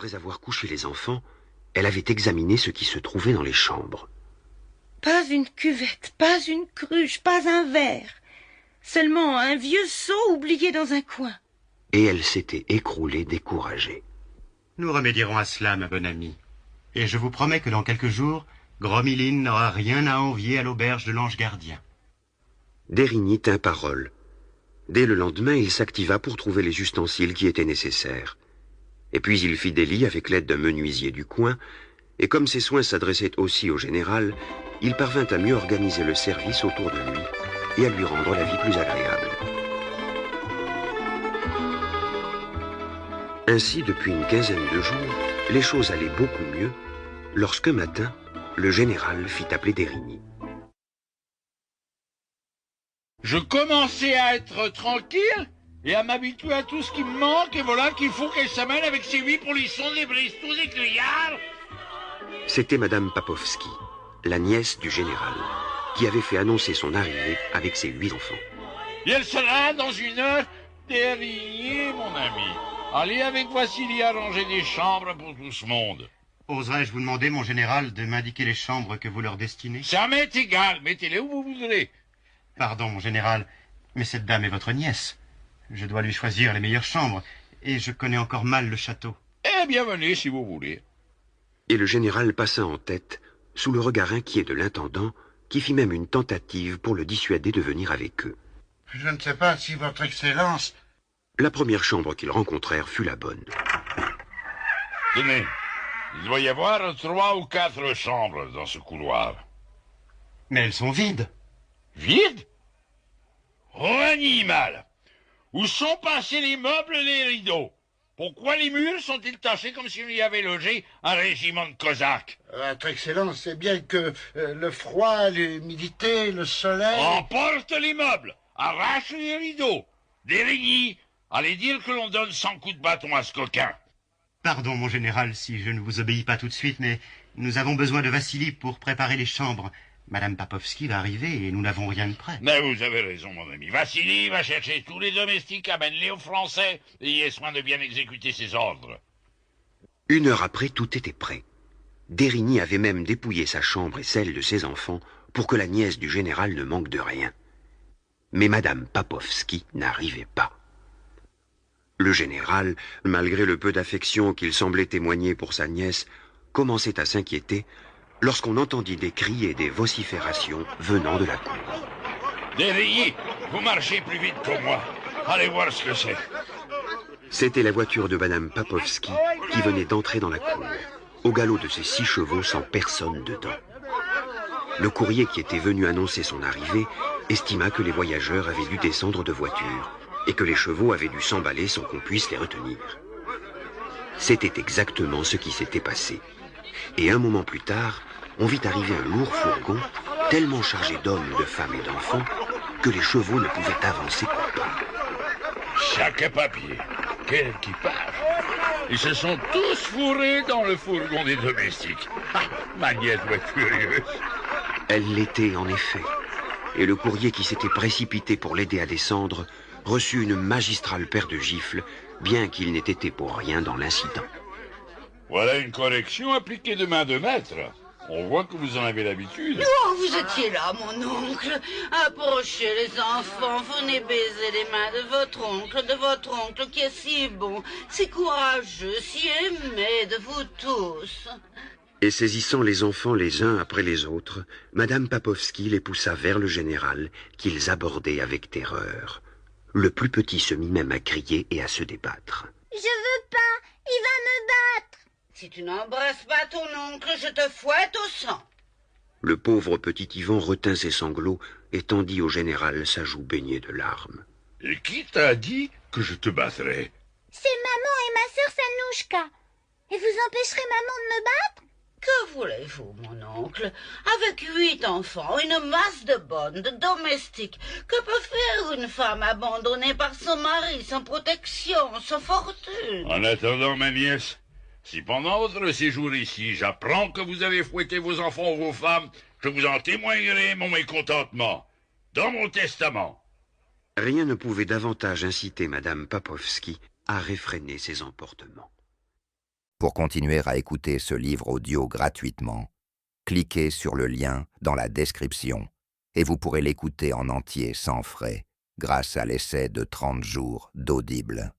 après avoir couché les enfants, elle avait examiné ce qui se trouvait dans les chambres. Pas une cuvette, pas une cruche, pas un verre. Seulement un vieux seau oublié dans un coin. Et elle s'était écroulée découragée. Nous remédierons à cela, ma bonne amie. Et je vous promets que dans quelques jours, Gromiline n'aura rien à envier à l'auberge de l'ange gardien. D'Érigny tint parole. Dès le lendemain, il s'activa pour trouver les ustensiles qui étaient nécessaires. Et puis il fit des lits avec l'aide d'un menuisier du coin, et comme ses soins s'adressaient aussi au général, il parvint à mieux organiser le service autour de lui et à lui rendre la vie plus agréable. Ainsi, depuis une quinzaine de jours, les choses allaient beaucoup mieux, lorsqu'un matin, le général fit appeler d'Érigny. Je commençais à être tranquille et à m'habituer à tout ce qui me manque, et voilà qu'il faut qu'elle s'amène avec ses 8 polissons, des bristous, des cuillards. C'était Madame Papovski, la nièce du général, qui avait fait annoncer son arrivée avec ses 8 enfants. Et elle sera dans une heure d'Érigny, mon ami. Allez avec Vassili arranger des chambres pour tout ce monde. Oserais-je vous demander, mon général, de m'indiquer les chambres que vous leur destinez? Ça m'est égal, mettez-les où vous voudrez. Pardon, mon général, mais cette dame est votre nièce. Je dois lui choisir les meilleures chambres, et je connais encore mal le château. Eh bien, venez si vous voulez. Et le général passa en tête, sous le regard inquiet de l'intendant, qui fit même une tentative pour le dissuader de venir avec eux. Je ne sais pas si votre Excellence... La première chambre qu'ils rencontrèrent fut la bonne. Tenez, il doit y avoir 3 ou 4 chambres dans ce couloir. Mais elles sont vides. Vides? Oh, animal! Où sont passés les meubles et les rideaux? Pourquoi les murs sont-ils tachés comme si on y avait logé un régiment de cosaques? Votre Excellence sait bien que le froid, l'humidité, le soleil... Emporte les meubles, arrache les rideaux. D'Érigny, allez dire que l'on donne 100 coups de bâton à ce coquin. Pardon, mon général, si je ne vous obéis pas tout de suite, mais nous avons besoin de Vassili pour préparer les chambres. Madame Papovski va arriver et nous n'avons rien de prêt. Mais vous avez raison, mon ami. Vassili va chercher tous les domestiques, amène-les aux Français, et ayez soin de bien exécuter ses ordres. Une heure après, tout était prêt. D'Érigny avait même dépouillé sa chambre et celle de ses enfants pour que la nièce du général ne manque de rien. Mais Madame Papovski n'arrivait pas. Le général, malgré le peu d'affection qu'il semblait témoigner pour sa nièce, commençait à s'inquiéter lorsqu'on entendit des cris et des vociférations venant de la cour. D'Érigny, vous marchez plus vite que moi. Allez voir ce que c'est. C'était la voiture de Madame Papovski qui venait d'entrer dans la cour, au galop de ses 6 chevaux sans personne dedans. Le courrier qui était venu annoncer son arrivée estima que les voyageurs avaient dû descendre de voiture et que les chevaux avaient dû s'emballer sans qu'on puisse les retenir. C'était exactement ce qui s'était passé. Et un moment plus tard, on vit arriver un lourd fourgon, tellement chargé d'hommes, de femmes et d'enfants, que les chevaux ne pouvaient avancer qu'au pas. Chaque papier, quel équipage! Ils se sont tous fourrés dans le fourgon des domestiques. Ah, ma nièce doit être furieuse. Elle l'était en effet, et le courrier qui s'était précipité pour l'aider à descendre reçut une magistrale paire de gifles, bien qu'il n'ait été pour rien dans l'incident. Voilà une correction appliquée de main de maître. On voit que vous en avez l'habitude. Oh, vous étiez là, mon oncle. Approchez les enfants, venez baiser les mains de votre oncle qui est si bon, si courageux, si aimé de vous tous. Et saisissant les enfants les uns après les autres, Madame Papovski les poussa vers le général, qu'ils abordaient avec terreur. Le plus petit se mit même à crier et à se débattre. Je veux pas, il va me battre. Si tu n'embrasses pas ton oncle, je te fouette au sang. Le pauvre petit Ivan retint ses sanglots et tendit au général sa joue baignée de larmes. Et qui t'a dit que je te battrais? C'est maman et ma sœur Sanouchka. Et vous empêcherez maman de me battre? Que voulez-vous, mon oncle? Avec 8 enfants, une masse de bonnes, de domestiques, que peut faire une femme abandonnée par son mari, sans protection, sans fortune? En attendant, ma nièce, si pendant votre séjour ici, j'apprends que vous avez fouetté vos enfants ou vos femmes, je vous en témoignerai mon mécontentement, dans mon testament. Rien ne pouvait davantage inciter Madame Papovski à réfréner ses emportements. Pour continuer à écouter ce livre audio gratuitement, cliquez sur le lien dans la description et vous pourrez l'écouter en entier sans frais grâce à l'essai de 30 jours d'Audible.